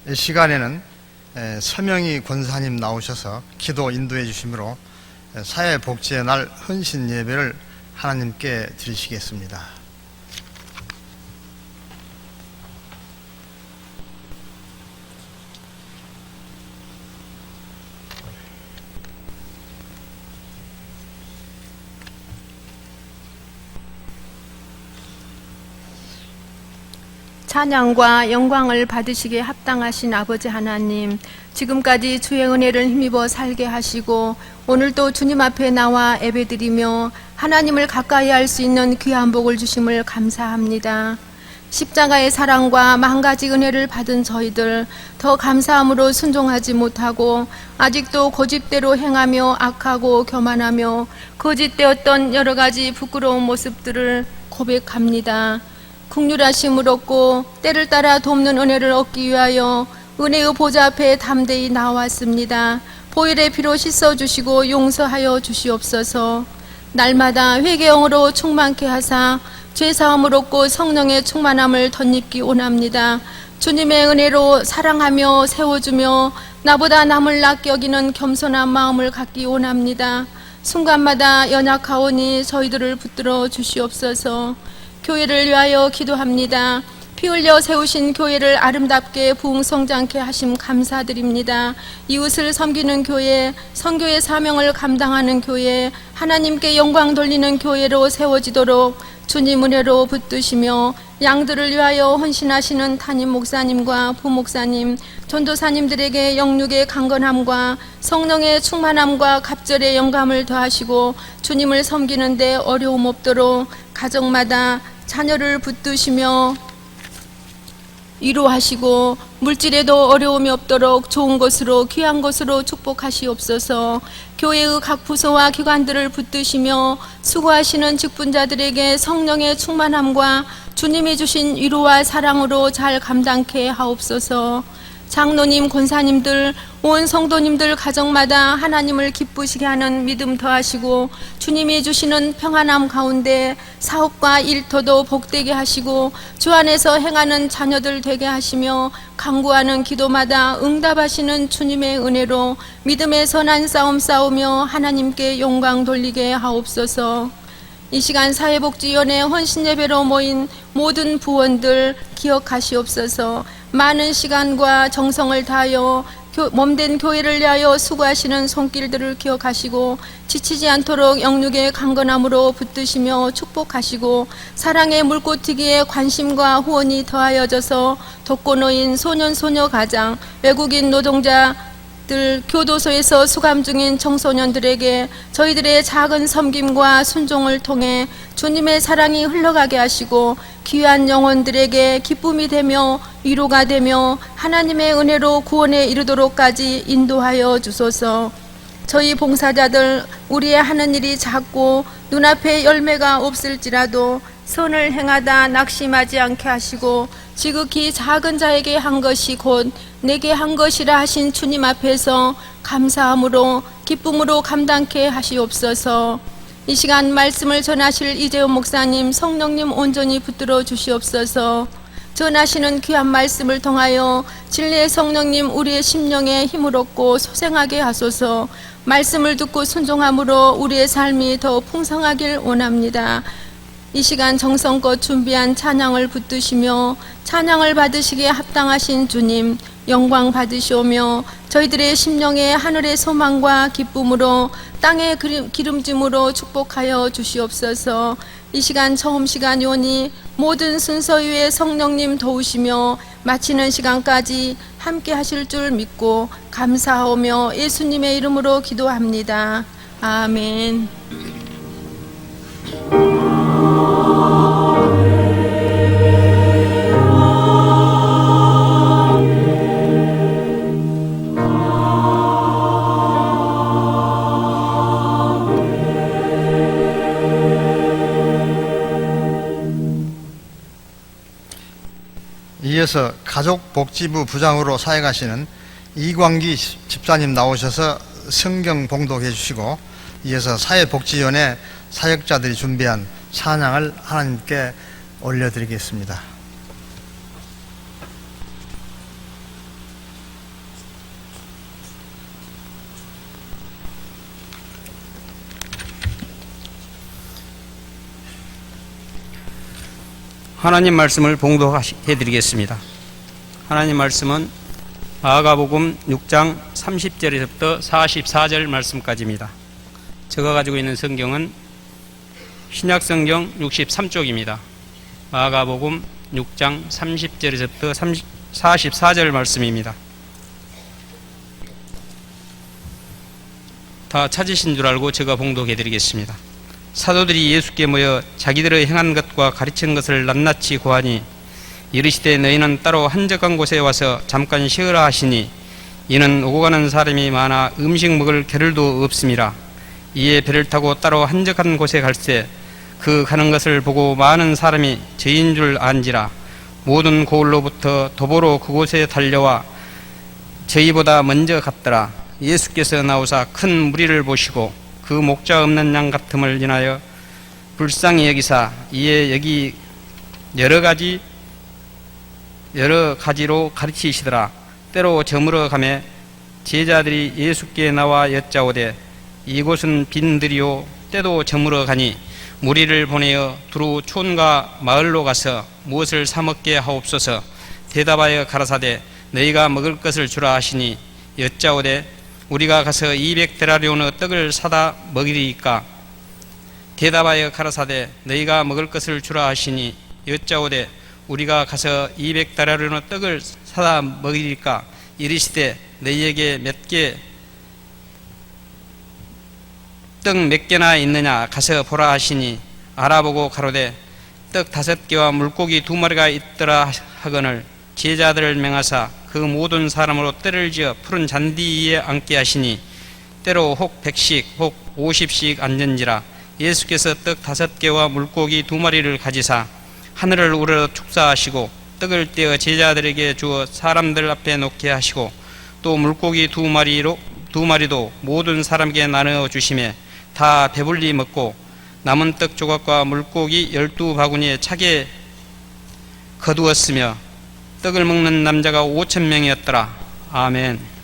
이 시간에는 서명희 권사님 나오셔서 기도 인도해 주심으로 사회복지의 날 헌신 예배를 하나님께 드리시겠습니다. 찬양과 영광을 받으시기에 합당하신 아버지 하나님, 지금까지 주의 은혜를 힘입어 살게 하시고 오늘도 주님 앞에 나와 예배드리며 하나님을 가까이 할 수 있는 귀한 복을 주심을 감사합니다. 십자가의 사랑과 만가지 은혜를 받은 저희들 더 감사함으로 순종하지 못하고 아직도 고집대로 행하며 악하고 교만하며 거짓되었던 여러 가지 부끄러운 모습들을 고백합니다. 긍휼하심을 얻고 때를 따라 돕는 은혜를 얻기 위하여 은혜의 보좌 앞에 담대히 나왔습니다. 보혈의 피로 씻어주시고 용서하여 주시옵소서. 날마다 회개영으로 충만케 하사 죄사함을 얻고 성령의 충만함을 덧입기 원합니다. 주님의 은혜로 사랑하며 세워주며 나보다 남을 낮게 여기는 겸손한 마음을 갖기 원합니다. 순간마다 연약하오니 저희들을 붙들어 주시옵소서. 교회를 위하여 기도합니다. 피 흘려 세우신 교회를 아름답게 부흥성장케 하심 감사드립니다. 이웃을 섬기는 교회, 선교의 사명을 감당하는 교회, 하나님께 영광 돌리는 교회로 세워지도록 주님 은혜로 붙드시며 양들을 위하여 헌신하시는 담임 목사님과 부목사님, 전도사님들에게 영육의 강건함과 성령의 충만함과 갑절의 영감을 더하시고 주님을 섬기는 데 어려움 없도록 가정마다 자녀를 붙드시며 위로하시고 물질에도 어려움이 없도록 좋은 것으로 귀한 것으로 축복하시옵소서. 교회의 각 부서와 기관들을 붙드시며 수고하시는 직분자들에게 성령의 충만함과 주님이 주신 위로와 사랑으로 잘 감당케 하옵소서. 장로님, 권사님들, 온 성도님들 가정마다 하나님을 기쁘시게 하는 믿음 더하시고 주님이 주시는 평안함 가운데 사업과 일터도 복되게 하시고 주 안에서 행하는 자녀들 되게 하시며 간구하는 기도마다 응답하시는 주님의 은혜로 믿음의 선한 싸움 싸우며 하나님께 영광 돌리게 하옵소서. 이 시간 사회복지위원회 헌신예배로 모인 모든 부원들 기억하시옵소서. 많은 시간과 정성을 다하여 몸된 교회를 위하여 수고하시는 손길들을 기억하시고 지치지 않도록 영육의 강건함으로 붙드시며 축복하시고 사랑의 물꽃튀기에 관심과 후원이 더하여져서 독거노인, 소년, 소녀 가장, 외국인 노동자들 교도소에서 수감 중인 청소년들에게 저희들의 작은 섬김과 순종을 통해 주님의 사랑이 흘러가게 하시고 귀한 영혼들에게 기쁨이 되며 위로가 되며 하나님의 은혜로 구원에 이르도록까지 인도하여 주소서. 저희 봉사자들 우리의 하는 일이 작고 눈앞에 열매가 없을지라도 선을 행하다 낙심하지 않게 하시고 지극히 작은 자에게 한 것이 곧 내게 한 것이라 하신 주님 앞에서 감사함으로 기쁨으로 감당케 하시옵소서. 이 시간 말씀을 전하실 이재훈 목사님, 성령님 온전히 붙들어 주시옵소서. 전하시는 귀한 말씀을 통하여 진리의 성령님 우리의 심령에 힘을 얻고 소생하게 하소서. 말씀을 듣고 순종함으로 우리의 삶이 더 풍성하길 원합니다. 이 시간 정성껏 준비한 찬양을 붙드시며 찬양을 받으시기에 합당하신 주님 영광 받으시오며 저희들의 심령에 하늘의 소망과 기쁨으로 땅의 기름짐으로 축복하여 주시옵소서. 이 시간 처음 시간이오니 모든 순서 위에 성령님 도우시며 마치는 시간까지 함께 하실 줄 믿고 감사하오며 예수님의 이름으로 기도합니다. 아멘. 이어서 가족복지부 부장으로 사역하시는 이광기 집사님 나오셔서 성경 봉독해 주시고 이어서 사회복지위원회 사역자들이 준비한 찬양을 하나님께 올려드리겠습니다. 하나님 말씀을 봉독해 드리겠습니다. 하나님 말씀은 마가복음 6장 30절에서부터 44절 말씀까지입니다. 제가 가지고 있는 성경은 신약성경 63쪽입니다. 마가복음 6장 30절에서부터 44절 말씀입니다. 다 찾으신 줄 알고 제가 봉독해 드리겠습니다. 사도들이 예수께 모여 자기들의 행한 것과 가르친 것을 낱낱이 고하니 이르시되 너희는 따로 한적한 곳에 와서 잠깐 쉬으라 하시니 이는 오고 가는 사람이 많아 음식 먹을 겨를도 없음이라. 이에 배를 타고 따로 한적한 곳에 갈새 그 가는 것을 보고 많은 사람이 저인 줄 안지라. 모든 고을로부터 도보로 그곳에 달려와 저희보다 먼저 갔더라. 예수께서 나오사 큰 무리를 보시고 그 목자 없는 양 같음을 인하여 불쌍히 여기사 이에 여기 여러 가지로 가르치시더라. 때로 저물어 가매 제자들이 예수께 나와 여짜오되 이곳은 빈들이요 때도 저물어 가니 무리를 보내어 두루 촌과 마을로 가서 무엇을 사 먹게 하옵소서. 대답하여 가라사대 너희가 먹을 것을 주라 하시니 여짜오되 우리가 가서 200데나리온의 떡을 사다 먹이리이까. 대답하여 가라사대 너희가 먹을 것을 주라 하시니 여짜오되 우리가 가서 200데나리온의 떡을 사다 먹이리이까. 이르시되 너희에게 떡 몇 개나 있느냐 가서 보라 하시니 알아보고 가로되 떡 5개와 물고기 2마리가 있더라 하거늘 제자들을 명하사 그 모든 사람으로 떼를 지어 푸른 잔디 위에 앉게 하시니 때로 혹 100씩 혹 50씩 앉은지라. 예수께서 떡 5개와 물고기 2마리를 가지사 하늘을 우러러 축사하시고 떡을 떼어 제자들에게 주어 사람들 앞에 놓게 하시고 또 물고기 2마리도 모든 사람에게 나누어 주시매 다 배불리 먹고 남은 떡 조각과 물고기 12바구니에 차게 거두었으며 떡을 먹는 남자가 5,000명이었더라. 아멘.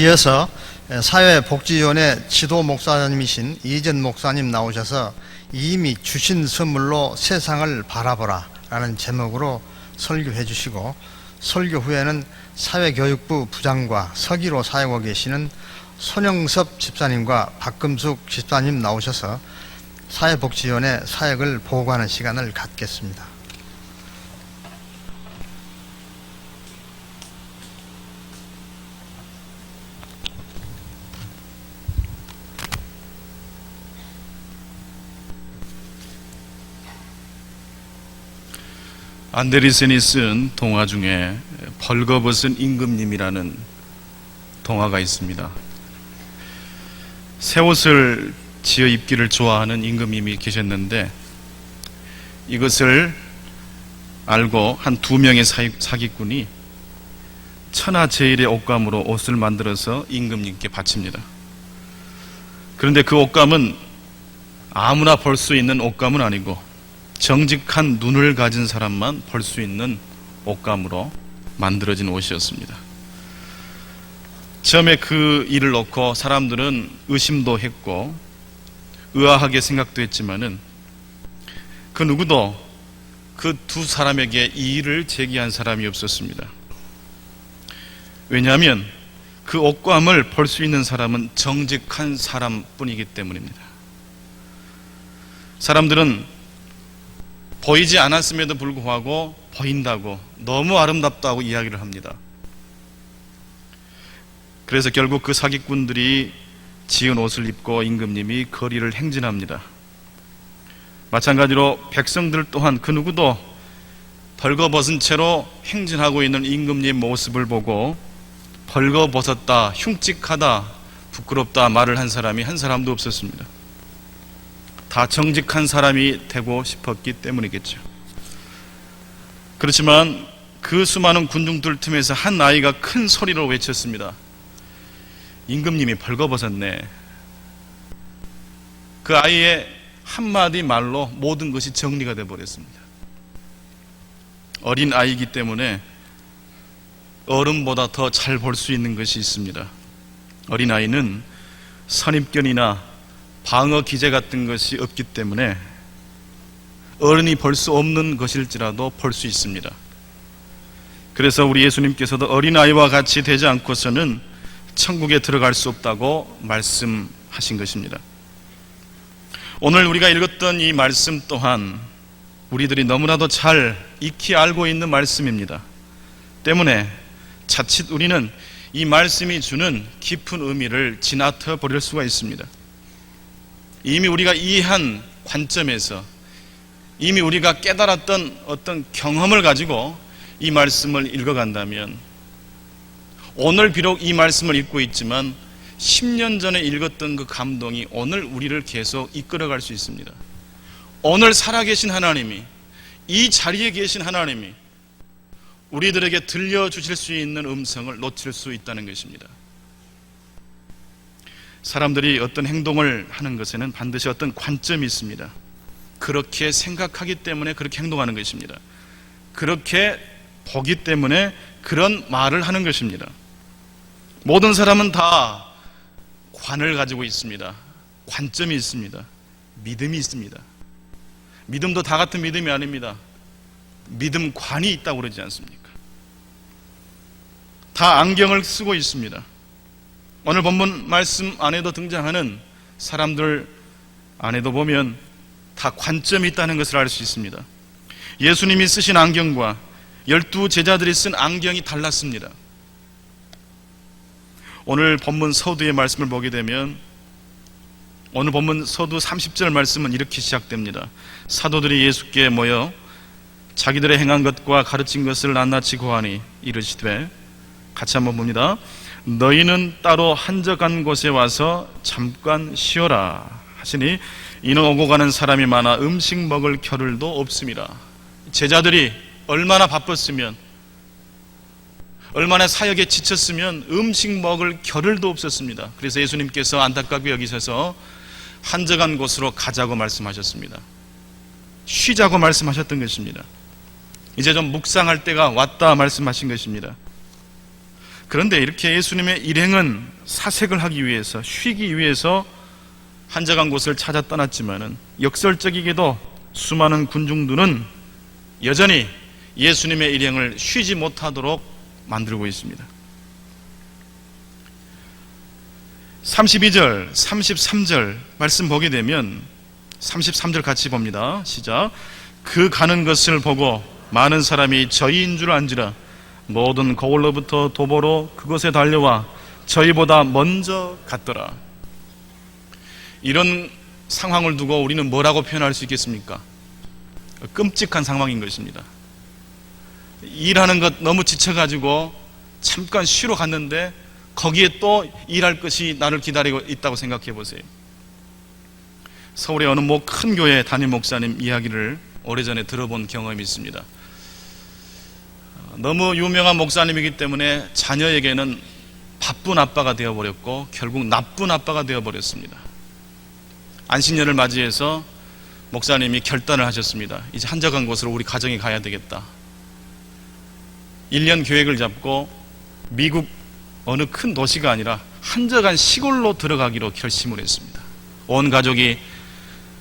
이어서 사회복지위원회 지도 목사님이신 이전 목사님 나오셔서 이미 주신 선물로 세상을 바라보라 라는 제목으로 설교해 주시고, 설교 후에는 사회교육부 부장과 서기로 사역하고 계시는 손영섭 집사님과 박금숙 집사님 나오셔서 사회복지위원회 사역을 보고하는 시간을 갖겠습니다. 안데르센이 쓴 동화 중에 벌거벗은 임금님이라는 동화가 있습니다. 새 옷을 지어 입기를 좋아하는 임금님이 계셨는데, 이것을 알고 한 2명의 사기꾼이 천하제일의 옷감으로 옷을 만들어서 임금님께 바칩니다. 그런데 그 옷감은 아무나 볼 수 있는 옷감은 아니고 정직한 눈을 가진 사람만 볼 수 있는 옷감으로 만들어진 옷이었습니다. 처음에 그 일을 놓고 사람들은 의심도 했고 의아하게 생각도 했지만은 그 누구도 그 2 사람에게 이 일을 제기한 사람이 없었습니다. 왜냐하면 그 옷감을 볼 수 있는 사람은 정직한 사람뿐이기 때문입니다. 사람들은 보이지 않았음에도 불구하고 보인다고, 너무 아름답다고 이야기를 합니다. 그래서 결국 그 사기꾼들이 지은 옷을 입고 임금님이 거리를 행진합니다. 마찬가지로 백성들 또한 그 누구도 벌거벗은 채로 행진하고 있는 임금님 모습을 보고 벌거벗었다, 흉측하다, 부끄럽다 말을 한 사람이 한 사람도 없었습니다. 다 정직한 사람이 되고 싶었기 때문이겠죠. 그렇지만 그 수많은 군중들 틈에서 한 아이가 큰 소리로 외쳤습니다. 임금님이 벌거벗었네. 그 아이의 한마디 말로 모든 것이 정리가 되어 버렸습니다. 어린 아이이기 때문에 어른보다 더 잘 볼 수 있는 것이 있습니다. 어린 아이는 선입견이나 방어 기제 같은 것이 없기 때문에 어른이 볼 수 없는 것일지라도 볼 수 있습니다. 그래서 우리 예수님께서도 어린아이와 같이 되지 않고서는 천국에 들어갈 수 없다고 말씀하신 것입니다. 오늘 우리가 읽었던 이 말씀 또한 우리들이 너무나도 잘 익히 알고 있는 말씀입니다. 때문에 자칫 우리는 이 말씀이 주는 깊은 의미를 지나쳐 버릴 수가 있습니다. 이미 우리가 이해한 관점에서, 이미 우리가 깨달았던 어떤 경험을 가지고 이 말씀을 읽어간다면, 오늘 비록 이 말씀을 읽고 있지만 10년 전에 읽었던 그 감동이 오늘 우리를 계속 이끌어갈 수 있습니다. 오늘 살아계신 하나님이, 이 자리에 계신 하나님이 우리들에게 들려주실 수 있는 음성을 놓칠 수 있다는 것입니다. 사람들이 어떤 행동을 하는 것에는 반드시 어떤 관점이 있습니다. 그렇게 생각하기 때문에 그렇게 행동하는 것입니다. 그렇게 보기 때문에 그런 말을 하는 것입니다. 모든 사람은 다 관을 가지고 있습니다. 관점이 있습니다. 믿음이 있습니다. 믿음도 다 같은 믿음이 아닙니다. 믿음관이 있다고 그러지 않습니까? 다 안경을 쓰고 있습니다. 오늘 본문 말씀 안에도 등장하는 사람들 안에도 보면 다 관점이 있다는 것을 알 수 있습니다. 예수님이 쓰신 안경과 12 제자들이 쓴 안경이 달랐습니다. 오늘 본문 서두의 말씀을 보게 되면, 오늘 본문 서두 30절 말씀은 이렇게 시작됩니다. 사도들이 예수께 모여 자기들의 행한 것과 가르친 것을 낱낱이 고하니 이르시되, 같이 한번 봅니다. 너희는 따로 한적한 곳에 와서 잠깐 쉬어라 하시니 이는 오고 가는 사람이 많아 음식 먹을 겨를도 없습니다. 제자들이 얼마나 바빴으면, 얼마나 사역에 지쳤으면 음식 먹을 겨를도 없었습니다. 그래서 예수님께서 안타깝게 여기셔서 한적한 곳으로 가자고 말씀하셨습니다. 쉬자고 말씀하셨던 것입니다. 이제 좀 묵상할 때가 왔다 말씀하신 것입니다. 그런데 이렇게 예수님의 일행은 사색을 하기 위해서, 쉬기 위해서 한적한 곳을 찾아 떠났지만은 역설적이게도 수많은 군중들은 여전히 예수님의 일행을 쉬지 못하도록 만들고 있습니다. 32절, 33절 말씀 보게 되면 33절 같이 봅니다. 시작. 그 가는 것을 보고 많은 사람이 저희인 줄 안지라 모든 거울로부터 도보로 그곳에 달려와 저희보다 먼저 갔더라. 이런 상황을 두고 우리는 뭐라고 표현할 수 있겠습니까? 끔찍한 상황인 것입니다. 일하는 것 너무 지쳐가지고 잠깐 쉬러 갔는데 거기에 또 일할 것이 나를 기다리고 있다고 생각해 보세요. 서울의 어느 뭐 큰 교회 담임 목사님 이야기를 오래전에 들어본 경험이 있습니다. 너무 유명한 목사님이기 때문에 자녀에게는 바쁜 아빠가 되어버렸고 결국 나쁜 아빠가 되어버렸습니다. 안식년을 맞이해서 목사님이 결단을 하셨습니다. 이제 한적한 곳으로 우리 가정이 가야 되겠다. 1년 계획을 잡고 미국 어느 큰 도시가 아니라 한적한 시골로 들어가기로 결심을 했습니다. 온 가족이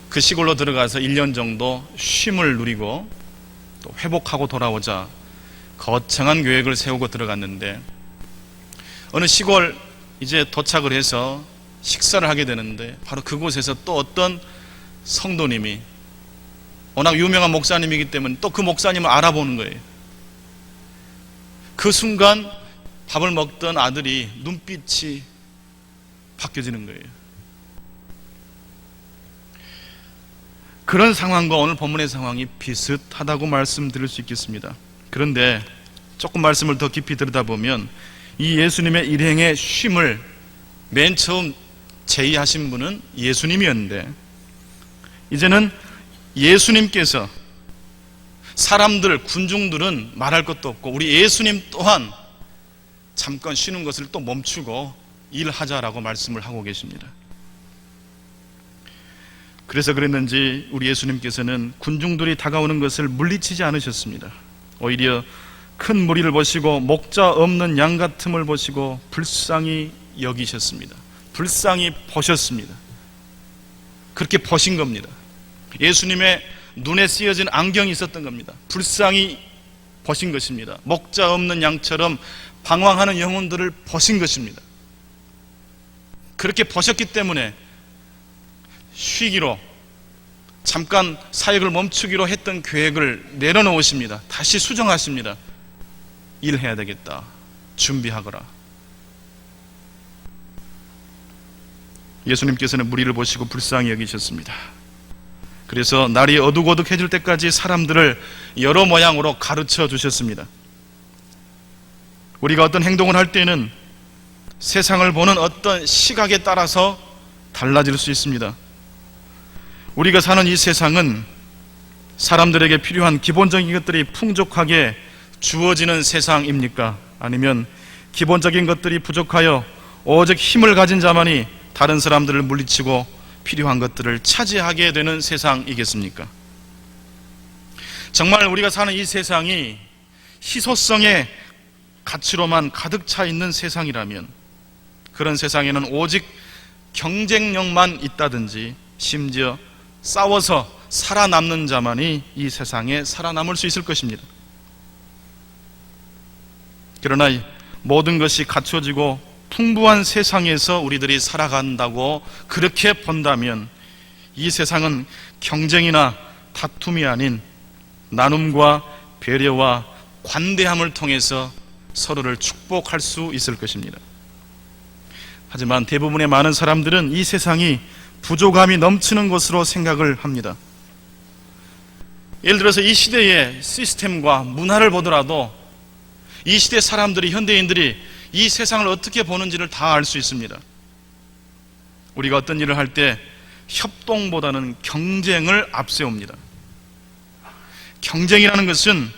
그 시골로 들어가서 1년 정도 쉼을 누리고 또 회복하고 돌아오자 거창한 계획을 세우고 들어갔는데 어느 시골 이제 도착을 해서 식사를 하게 되는데 바로 그곳에서 또 어떤 성도님이 워낙 유명한 목사님이기 때문에 또 그 목사님을 알아보는 거예요. 그 순간 밥을 먹던 아들이 눈빛이 바뀌어지는 거예요. 그런 상황과 오늘 본문의 상황이 비슷하다고 말씀드릴 수 있겠습니다. 그런데 조금 말씀을 더 깊이 들여다보면 이 예수님의 일행의 쉼을 맨 처음 제의하신 분은 예수님이었는데 이제는 예수님께서 사람들, 군중들은 말할 것도 없고 우리 예수님 또한 잠깐 쉬는 것을 또 멈추고 일하자라고 말씀을 하고 계십니다. 그래서 그랬는지 우리 예수님께서는 군중들이 다가오는 것을 물리치지 않으셨습니다. 오히려 큰 무리를 보시고 목자 없는 양 같음을 보시고 불쌍히 여기셨습니다. 불쌍히 보셨습니다. 그렇게 보신 겁니다. 예수님의 눈에 쓰여진 안경이 있었던 겁니다. 불쌍히 보신 것입니다. 목자 없는 양처럼 방황하는 영혼들을 보신 것입니다. 그렇게 보셨기 때문에 쉬기로 잠깐 사역을 멈추기로 했던 계획을 내려놓으십니다. 다시 수정하십니다. 일해야 되겠다. 준비하거라. 예수님께서는 무리를 보시고 불쌍히 여기셨습니다. 그래서 날이 어둑어둑해질 때까지 사람들을 여러 모양으로 가르쳐 주셨습니다. 우리가 어떤 행동을 할 때는 세상을 보는 어떤 시각에 따라서 달라질 수 있습니다. 우리가 사는 이 세상은 사람들에게 필요한 기본적인 것들이 풍족하게 주어지는 세상입니까? 아니면 기본적인 것들이 부족하여 오직 힘을 가진 자만이 다른 사람들을 물리치고 필요한 것들을 차지하게 되는 세상이겠습니까? 정말 우리가 사는 이 세상이 희소성의 가치로만 가득 차 있는 세상이라면 그런 세상에는 오직 경쟁력만 있다든지 심지어 싸워서 살아남는 자만이 이 세상에 살아남을 수 있을 것입니다. 그러나 모든 것이 갖춰지고 풍부한 세상에서 우리들이 살아간다고 그렇게 본다면 이 세상은 경쟁이나 다툼이 아닌 나눔과 배려와 관대함을 통해서 서로를 축복할 수 있을 것입니다. 하지만 대부분의 많은 사람들은 이 세상이 부족함이 넘치는 것으로 생각을 합니다. 예를 들어서 이 시대의 시스템과 문화를 보더라도 이 시대 사람들이, 현대인들이 이 세상을 어떻게 보는지를 다 알 수 있습니다. 우리가 어떤 일을 할 때 협동보다는 경쟁을 앞세웁니다. 경쟁이라는 것은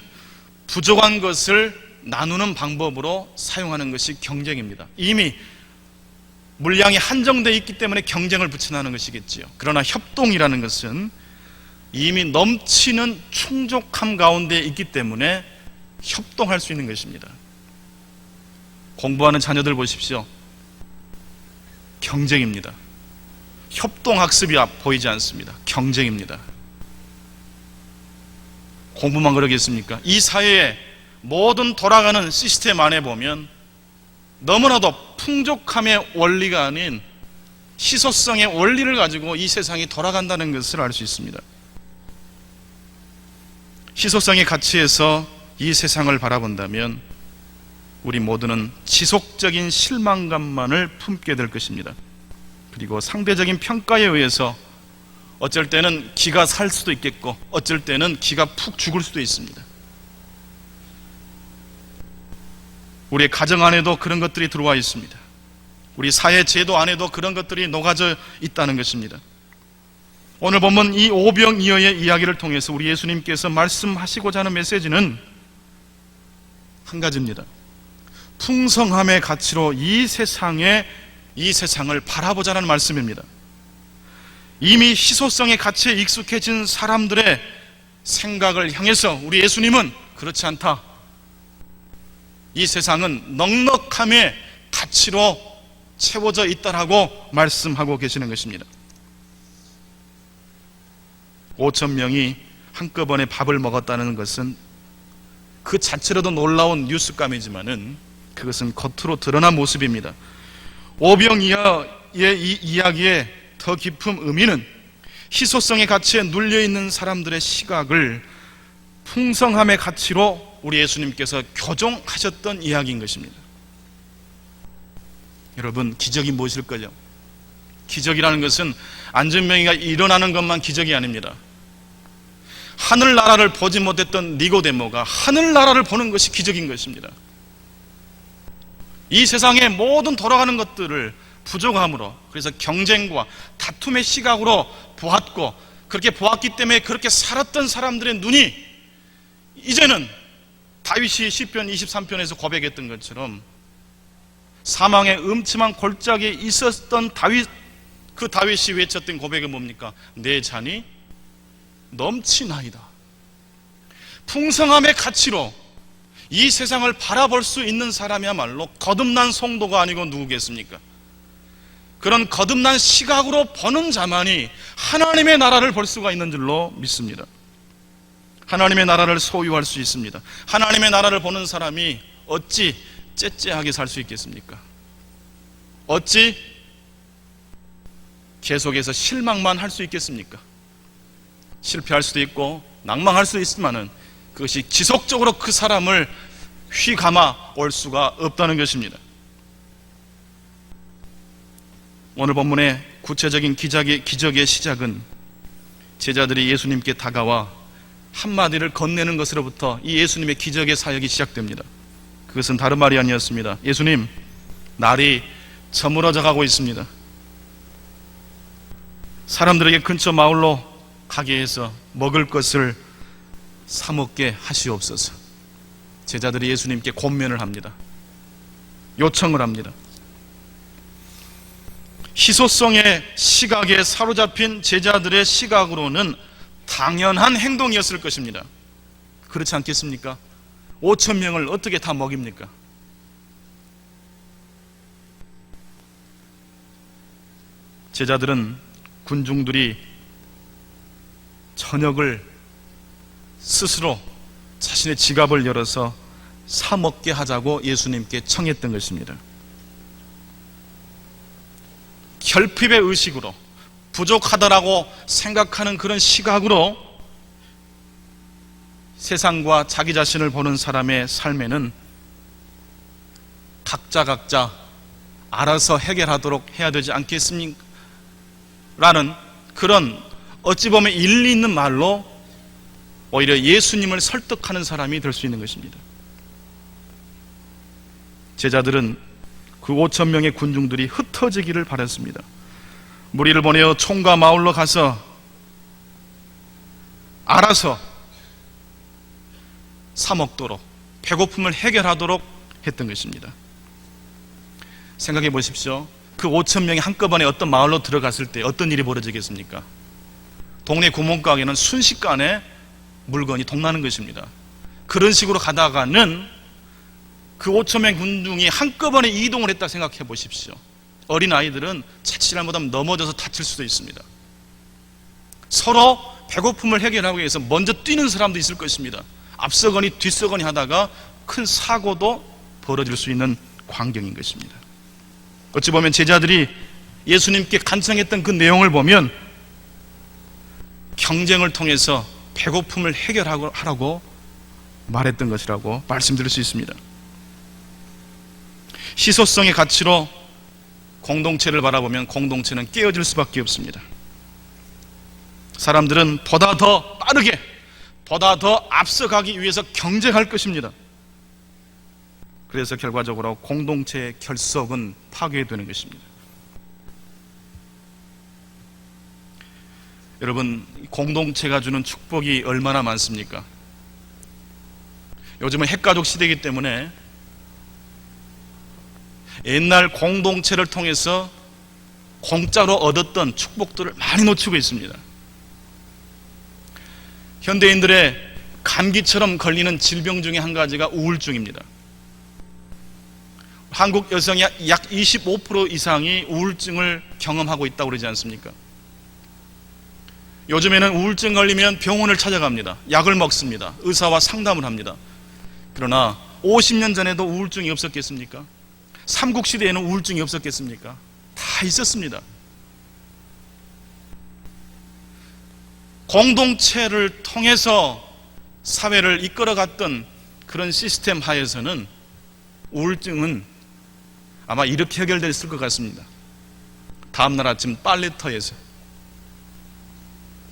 부족한 것을 나누는 방법으로 사용하는 것이 경쟁입니다. 이미 물량이 한정되어 있기 때문에 경쟁을 붙여나가는 것이겠지요. 그러나 협동이라는 것은 이미 넘치는 충족함 가운데 있기 때문에 협동할 수 있는 것입니다. 공부하는 자녀들 보십시오. 경쟁입니다. 협동학습이 보이지 않습니다. 경쟁입니다. 공부만 그러겠습니까? 이 사회의 모든 돌아가는 시스템 안에 보면 너무나도 풍족함의 원리가 아닌 희소성의 원리를 가지고 이 세상이 돌아간다는 것을 알 수 있습니다. 희소성의 가치에서 이 세상을 바라본다면 우리 모두는 지속적인 실망감만을 품게 될 것입니다. 그리고 상대적인 평가에 의해서 어쩔 때는 기가 살 수도 있겠고 어쩔 때는 기가 푹 죽을 수도 있습니다. 우리의 가정 안에도 그런 것들이 들어와 있습니다. 우리 사회 제도 안에도 그런 것들이 녹아져 있다는 것입니다. 오늘 보면 이 오병이어의 이야기를 통해서 우리 예수님께서 말씀하시고자 하는 메시지는 한 가지입니다. 풍성함의 가치로 이 세상을 바라보자는 말씀입니다. 이미 희소성의 가치에 익숙해진 사람들의 생각을 향해서 우리 예수님은 그렇지 않다. 이 세상은 넉넉함의 가치로 채워져 있다라고 말씀하고 계시는 것입니다. 5,000명이 한꺼번에 밥을 먹었다는 것은 그 자체로도 놀라운 뉴스감이지만은 그것은 겉으로 드러난 모습입니다. 오병이어의 이 이야기의 더 깊은 의미는 희소성의 가치에 눌려있는 사람들의 시각을 풍성함의 가치로 우리 예수님께서 교정하셨던 이야기인 것입니다. 여러분, 기적이 무엇일 거죠? 기적이라는 것은 안전병이가 일어나는 것만 기적이 아닙니다. 하늘나라를 보지 못했던 니고데모가 하늘나라를 보는 것이 기적인 것입니다. 이 세상의 모든 돌아가는 것들을 부족함으로, 그래서 경쟁과 다툼의 시각으로 보았고, 그렇게 보았기 때문에 그렇게 살았던 사람들의 눈이 이제는 다윗이 시편 23편에서 고백했던 것처럼 사망의 음침한 골짜기에 있었던 그 다윗이 외쳤던 고백은 뭡니까? 내 잔이 넘치나이다. 풍성함의 가치로 이 세상을 바라볼 수 있는 사람이야말로 거듭난 성도가 아니고 누구겠습니까? 그런 거듭난 시각으로 보는 자만이 하나님의 나라를 볼 수가 있는 줄로 믿습니다. 하나님의 나라를 소유할 수 있습니다. 하나님의 나라를 보는 사람이 어찌 째째하게 살 수 있겠습니까? 어찌 계속해서 실망만 할 수 있겠습니까? 실패할 수도 있고 낭망할 수도 있지만은 그것이 지속적으로 그 사람을 휘감아 올 수가 없다는 것입니다. 오늘 본문의 구체적인 기적의 시작은 제자들이 예수님께 다가와 한마디를 건네는 것으로부터 이 예수님의 기적의 사역이 시작됩니다. 그것은 다른 말이 아니었습니다. 예수님, 날이 저물어져 가고 있습니다. 사람들에게 근처 마을로 가게 해서 먹을 것을 사 먹게 하시옵소서. 제자들이 예수님께 권면을 합니다. 요청을 합니다. 희소성의 시각에 사로잡힌 제자들의 시각으로는 당연한 행동이었을 것입니다. 그렇지 않겠습니까? 5,000명을 어떻게 다 먹입니까? 제자들은 군중들이 저녁을 스스로 자신의 지갑을 열어서 사 먹게 하자고 예수님께 청했던 것입니다. 결핍의 의식으로 부족하다라고 생각하는 그런 시각으로 세상과 자기 자신을 보는 사람의 삶에는 각자 알아서 해결하도록 해야 되지 않겠습니까? 라는 그런 어찌 보면 일리 있는 말로 오히려 예수님을 설득하는 사람이 될 수 있는 것입니다. 제자들은 그 5,000명의 군중들이 흩어지기를 바랐습니다. 무리를 보내어 총과 마을로 가서 알아서 사 먹도록, 배고픔을 해결하도록 했던 것입니다. 생각해 보십시오. 그 5,000명이 한꺼번에 어떤 마을로 들어갔을 때 어떤 일이 벌어지겠습니까? 동네 구멍가게는 순식간에 물건이 동나는 것입니다. 그런 식으로 가다가는 그 5천 명 군중이 한꺼번에 이동을 했다 생각해 보십시오. 어린 아이들은 자칫 잘못하면 넘어져서 다칠 수도 있습니다. 서로 배고픔을 해결하기 위해서 먼저 뛰는 사람도 있을 것입니다. 앞서거니 뒤서거니 하다가 큰 사고도 벌어질 수 있는 광경인 것입니다. 어찌 보면 제자들이 예수님께 간청했던 그 내용을 보면 경쟁을 통해서 배고픔을 해결하라고 말했던 것이라고 말씀드릴 수 있습니다. 희소성의 가치로 공동체를 바라보면 공동체는 깨어질 수밖에 없습니다. 사람들은 보다 더 빠르게, 보다 더 앞서가기 위해서 경쟁할 것입니다. 그래서 결과적으로 공동체의 결속은 파괴되는 것입니다. 여러분, 공동체가 주는 축복이 얼마나 많습니까? 요즘은 핵가족 시대이기 때문에 옛날 공동체를 통해서 공짜로 얻었던 축복들을 많이 놓치고 있습니다. 현대인들의 감기처럼 걸리는 질병 중에 한 가지가 우울증입니다. 한국 여성의 약 25% 이상이 우울증을 경험하고 있다고 그러지 않습니까? 요즘에는 우울증 걸리면 병원을 찾아갑니다. 약을 먹습니다. 의사와 상담을 합니다. 그러나 50년 전에도 우울증이 없었겠습니까? 삼국시대에는 우울증이 없었겠습니까? 다 있었습니다. 공동체를 통해서 사회를 이끌어갔던 그런 시스템 하에서는 우울증은 아마 이렇게 해결됐을 것 같습니다. 다음날 아침 빨래터에서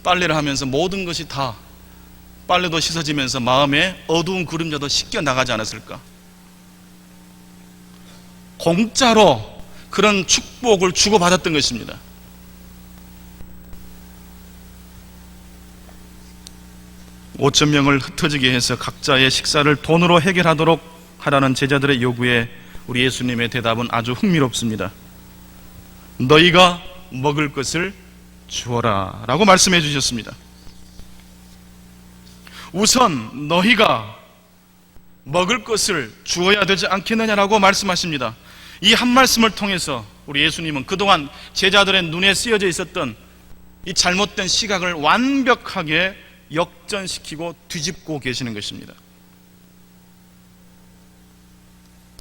빨래를 하면서 모든 것이 다 빨래도 씻어지면서 마음에 어두운 그림자도 씻겨 나가지 않았을까? 공짜로 그런 축복을 주고받았던 것입니다. (5천 명을) 흩어지게 해서 각자의 식사를 돈으로 해결하도록 하라는 제자들의 요구에 우리 예수님의 대답은 아주 흥미롭습니다. 너희가 먹을 것을 주어라 라고 말씀해 주셨습니다. 우선 너희가 먹을 것을 주어야 되지 않겠느냐라고 말씀하십니다. 이 한 말씀을 통해서 우리 예수님은 그동안 제자들의 눈에 쓰여져 있었던 이 잘못된 시각을 완벽하게 역전시키고 뒤집고 계시는 것입니다.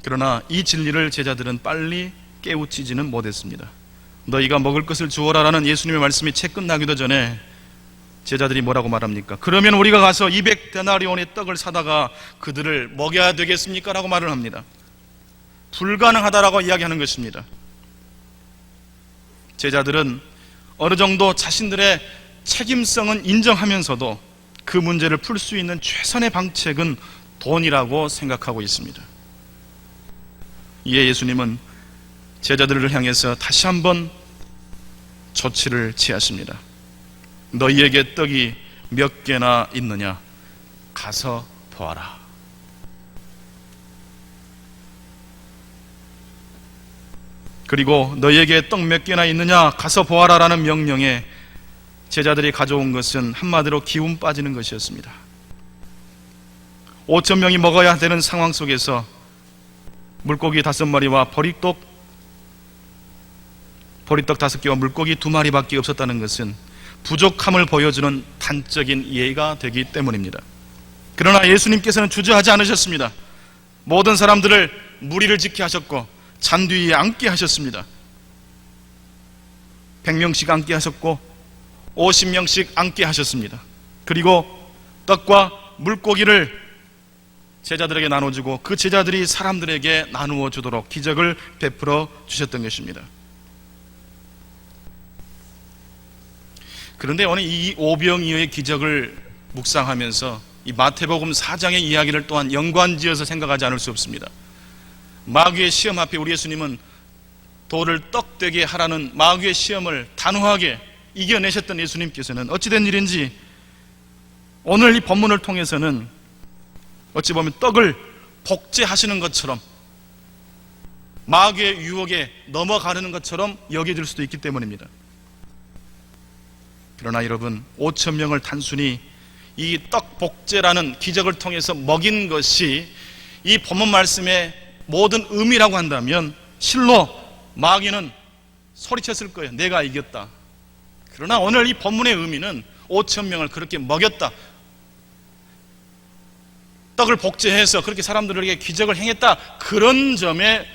그러나 이 진리를 제자들은 빨리 깨우치지는 못했습니다. 너희가 먹을 것을 주어라라는 예수님의 말씀이 채 끝나기도 전에 제자들이 뭐라고 말합니까? 그러면 우리가 가서 200데나리온의 떡을 사다가 그들을 먹여야 되겠습니까? 라고 말을 합니다. 불가능하다라고 이야기하는 것입니다. 제자들은 어느 정도 자신들의 책임성은 인정하면서도 그 문제를 풀 수 있는 최선의 방책은 돈이라고 생각하고 있습니다. 이에 예수님은 제자들을 향해서 다시 한번 조치를 취하십니다. 너희에게 떡이 몇 개나 있느냐? 가서 보아라. 그리고 너희에게 떡 몇 개나 있느냐? 가서 보아라 라는 명령에 제자들이 가져온 것은 한마디로 기운 빠지는 것이었습니다. 5천 명이 먹어야 되는 상황 속에서 물고기 5마리와 보리떡 5개와 물고기 2마리밖에 없었다는 것은 부족함을 보여주는 단적인 예가 되기 때문입니다. 그러나 예수님께서는 주저하지 않으셨습니다. 모든 사람들을 무리를 지게 하셨고 잔 뒤에 앉게 하셨습니다. 100명씩 앉게 하셨고 50명씩 앉게 하셨습니다. 그리고 떡과 물고기를 제자들에게 나눠주고 그 제자들이 사람들에게 나누어 주도록 기적을 베풀어 주셨던 것입니다. 그런데 오늘 이 오병이어의 기적을 묵상하면서 이 마태복음 4장의 이야기를 또한 연관지어서 생각하지 않을 수 없습니다. 마귀의 시험 앞에 우리 예수님은 돌을 떡 되게 하라는 마귀의 시험을 단호하게 이겨내셨던 예수님께서는 어찌된 일인지 오늘 이 본문을 통해서는 어찌 보면 떡을 복제하시는 것처럼 마귀의 유혹에 넘어가는 것처럼 여겨질 수도 있기 때문입니다. 그러나 여러분, 5천 명을 단순히 이 떡 복제라는 기적을 통해서 먹인 것이 이 본문 말씀의 모든 의미라고 한다면 실로 마귀는 소리쳤을 거예요. 내가 이겼다. 그러나 오늘 이 본문의 의미는 5천 명을 그렇게 먹였다, 떡을 복제해서 그렇게 사람들에게 기적을 행했다, 그런 점에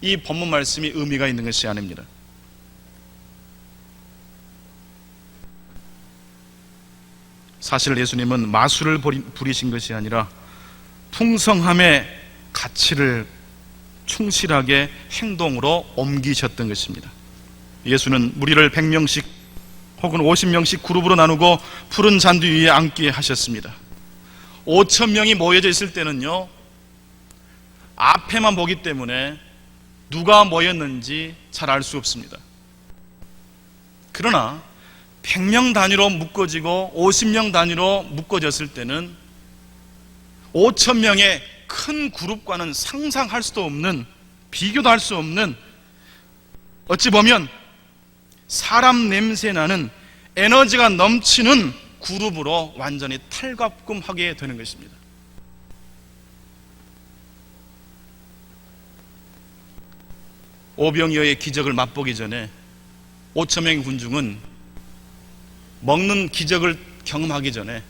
이 본문 말씀이 의미가 있는 것이 아닙니다. 사실 예수님은 마술을 부리신 것이 아니라 풍성함의 가치를 충실하게 행동으로 옮기셨던 것입니다. 예수는 무리를 100명씩 혹은 50명씩 그룹으로 나누고 푸른 잔디 위에 앉게 하셨습니다. 5천 명이 모여져 있을 때는요, 앞에만 보기 때문에 누가 모였는지 잘 알 수 없습니다. 그러나 100명 단위로 묶어지고 50명 단위로 묶어졌을 때는 5천 명의 큰 그룹과는 상상할 수도 없는, 비교도 할 수 없는, 어찌 보면 사람 냄새 나는 에너지가 넘치는 그룹으로 완전히 탈갑금하게 되는 것입니다. 오병이어의 기적을 맛보기 전에 5천 명의 군중은 먹는 기적을 경험하기 전에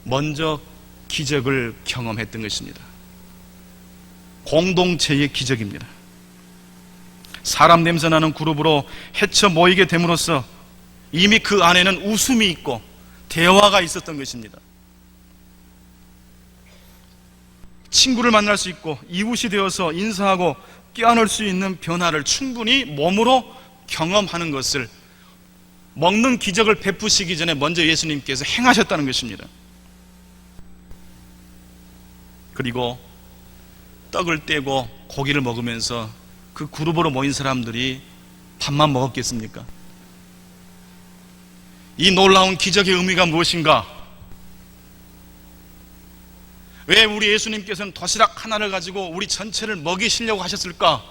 먼저 기적을 경험했던 것입니다. 공동체의 기적입니다. 사람 냄새나는 그룹으로 헤쳐 모이게 됨으로써 이미 그 안에는 웃음이 있고 대화가 있었던 것입니다. 친구를 만날 수 있고 이웃이 되어서 인사하고 껴안을 수 있는 변화를 충분히 몸으로 경험하는 것을 먹는 기적을 베푸시기 전에 먼저 예수님께서 행하셨다는 것입니다. 그리고 떡을 떼고 고기를 먹으면서 그 그룹으로 모인 사람들이 밥만 먹었겠습니까? 이 놀라운 기적의 의미가 무엇인가? 왜 우리 예수님께서는 도시락 하나를 가지고 우리 전체를 먹이시려고 하셨을까?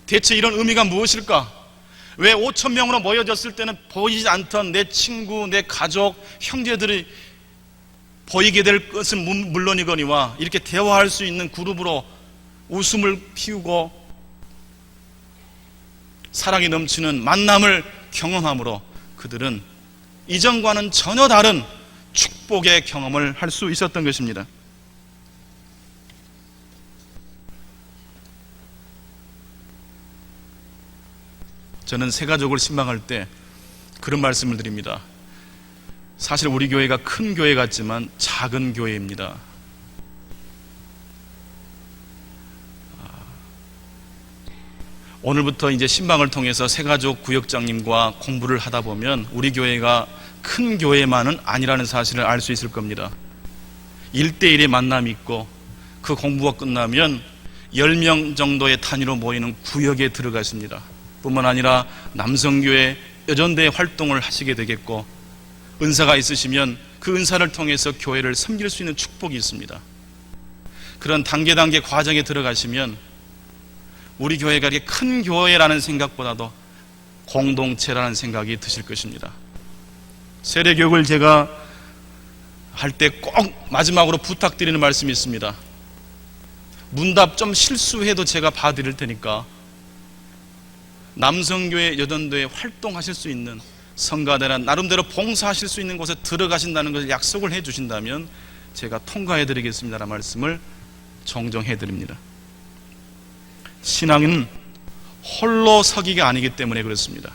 대체 이런 의미가 무엇일까? 왜 5천 명으로 모여졌을 때는 보이지 않던 내 친구, 내 가족, 형제들이 보이게 될 것은 물론이거니와 이렇게 대화할 수 있는 그룹으로 웃음을 피우고 사랑이 넘치는 만남을 경험함으로 그들은 이전과는 전혀 다른 축복의 경험을 할 수 있었던 것입니다. 저는 새가족을 신방할 때 그런 말씀을 드립니다. 사실 우리 교회가 큰 교회 같지만 작은 교회입니다. 오늘부터 이제 신방을 통해서 새가족 구역장님과 공부를 하다 보면 우리 교회가 큰 교회만은 아니라는 사실을 알 수 있을 겁니다. 1대1의 만남이 있고 그 공부가 끝나면 10명 정도의 단위로 모이는 구역에 들어갔습니다. 뿐만 아니라 남성교회, 여전대 활동을 하시게 되겠고 은사가 있으시면 그 은사를 통해서 교회를 섬길 수 있는 축복이 있습니다. 그런 단계 과정에 들어가시면 우리 교회가 이렇게 큰 교회라는 생각보다도 공동체라는 생각이 드실 것입니다. 세례교육을 제가 할 때 꼭 마지막으로 부탁드리는 말씀이 있습니다. 문답 좀 실수해도 제가 봐드릴 테니까 남성교회, 여전도에 활동하실 수 있는 성가대나 나름대로 봉사하실 수 있는 곳에 들어가신다는 것을 약속을 해 주신다면 제가 통과해 드리겠습니다라는 말씀을 종종 해 드립니다. 신앙은 홀로 서기가 아니기 때문에 그렇습니다.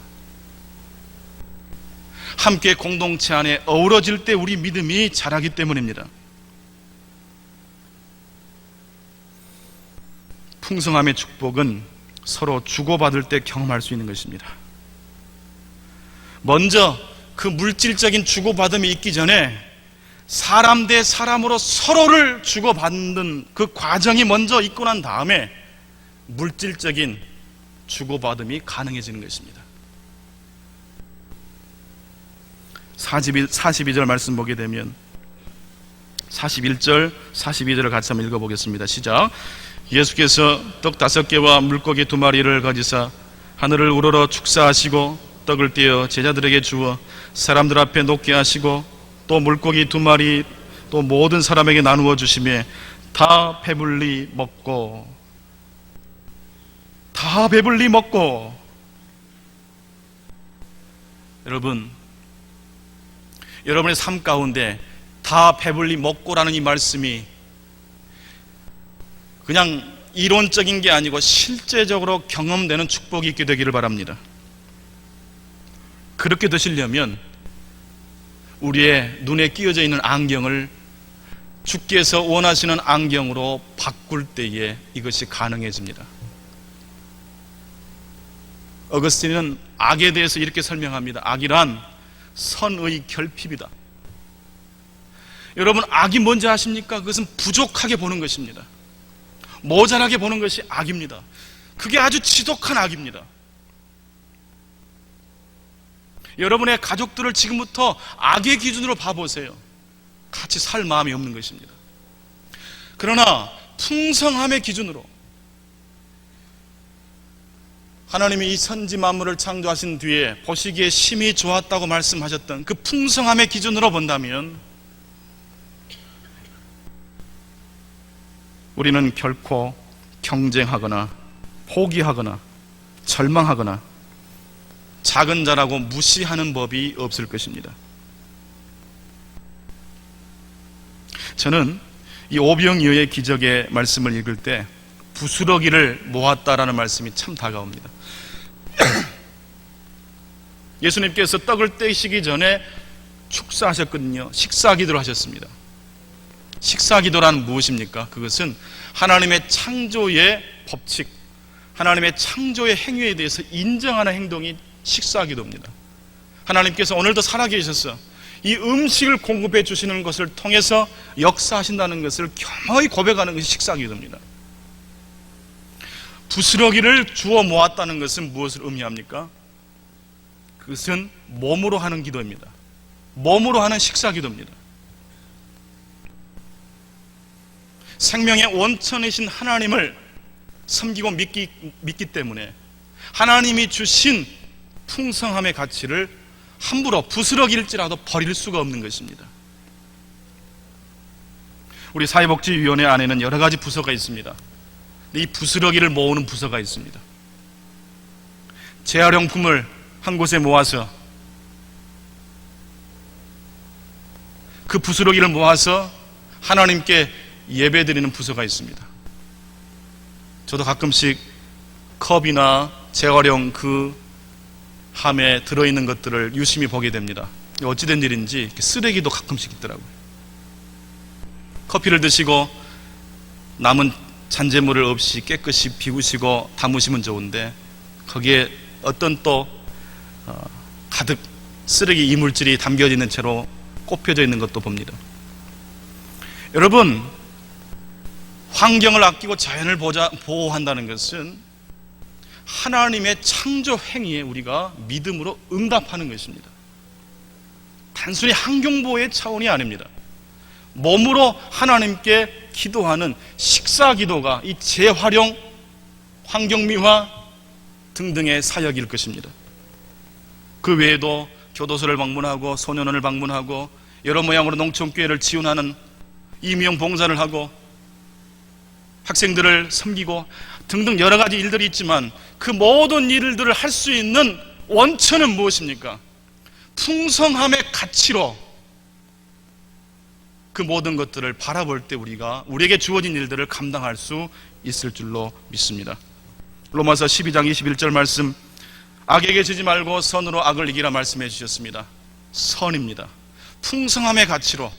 함께 공동체 안에 어우러질 때 우리 믿음이 자라기 때문입니다. 풍성함의 축복은 서로 주고받을 때 경험할 수 있는 것입니다. 먼저 그 물질적인 주고받음이 있기 전에 사람 대 사람으로 서로를 주고받는 그 과정이 먼저 있고 난 다음에 물질적인 주고받음이 가능해지는 것입니다. 42절 말씀 보게 되면 41절, 42절을 같이 한번 읽어보겠습니다. 시작. 예수께서 떡 5개와 물고기 2마리를 가지사 하늘을 우러러 축사하시고 떡을 떼어 제자들에게 주어 사람들 앞에 놓게 하시고 또 물고기 2마리 또 모든 사람에게 나누어 주시며 다 배불리 먹고, 다 배불리 먹고. 여러분, 여러분의 삶 가운데 다 배불리 먹고라는 이 말씀이 그냥 이론적인 게 아니고 실제적으로 경험되는 축복이 있게 되기를 바랍니다. 그렇게 되시려면 우리의 눈에 끼어져 있는 안경을 주께서 원하시는 안경으로 바꿀 때에 이것이 가능해집니다. 어거스틴은 악에 대해서 이렇게 설명합니다. 악이란 선의 결핍이다. 여러분, 악이 뭔지 아십니까? 그것은 부족하게 보는 것입니다. 모자라게 보는 것이 악입니다. 그게 아주 지독한 악입니다. 여러분의 가족들을 지금부터 악의 기준으로 봐보세요. 같이 살 마음이 없는 것입니다. 그러나 풍성함의 기준으로 하나님이 이 선지 만물을 창조하신 뒤에 보시기에 심히 좋았다고 말씀하셨던 그 풍성함의 기준으로 본다면 우리는 결코 경쟁하거나 포기하거나 절망하거나 작은 자라고 무시하는 법이 없을 것입니다. 저는 이 오병이어의 기적의 말씀을 읽을 때 부스러기를 모았다라는 말씀이 참 다가옵니다. 예수님께서 떡을 떼시기 전에 축사하셨거든요. 식사기도를 하셨습니다. 식사기도란 무엇입니까? 그것은 하나님의 창조의 법칙, 하나님의 창조의 행위에 대해서 인정하는 행동이 식사기도입니다. 하나님께서 오늘도 살아계셔서 이 음식을 공급해 주시는 것을 통해서 역사하신다는 것을 겸허히 고백하는 것이 식사기도입니다. 부스러기를 주워 모았다는 것은 무엇을 의미합니까? 그것은 몸으로 하는 기도입니다. 몸으로 하는 식사기도입니다. 생명의 원천이신 하나님을 섬기고 믿기 때문에 하나님이 주신 풍성함의 가치를 함부로 부스러기일지라도 버릴 수가 없는 것입니다. 우리 사회복지위원회 안에는 여러 가지 부서가 있습니다. 이 부스러기를 모으는 부서가 있습니다. 재활용품을 한 곳에 모아서 그 부스러기를 모아서 하나님께 예배드리는 부서가 있습니다. 저도 가끔씩 컵이나 재활용 그 함에 들어있는 것들을 유심히 보게 됩니다. 어찌된 일인지 이렇게 쓰레기도 가끔씩 있더라고요. 커피를 드시고 남은 잔재물을 없이 깨끗이 비우시고 담으시면 좋은데 거기에 어떤 또 가득 쓰레기 이물질이 담겨져 있는 채로 꼽혀져 있는 것도 봅니다. 여러분, 환경을 아끼고 자연을 보호한다는 것은 하나님의 창조 행위에 우리가 믿음으로 응답하는 것입니다. 단순히 환경보호의 차원이 아닙니다. 몸으로 하나님께 기도하는 식사기도가 이 재활용, 환경미화 등등의 사역일 것입니다. 그 외에도 교도소를 방문하고 소년원을 방문하고 여러 모양으로 농촌교회를 지원하는 임용 봉사를 하고 학생들을 섬기고 등등 여러 가지 일들이 있지만 그 모든 일들을 할 수 있는 원천은 무엇입니까? 풍성함의 가치로 그 모든 것들을 바라볼 때 우리에게 주어진 일들을 감당할 수 있을 줄로 믿습니다. 로마서 12장 21절 말씀, 악에게 지지 말고 선으로 악을 이기라 말씀해 주셨습니다. 선입니다. 풍성함의 가치로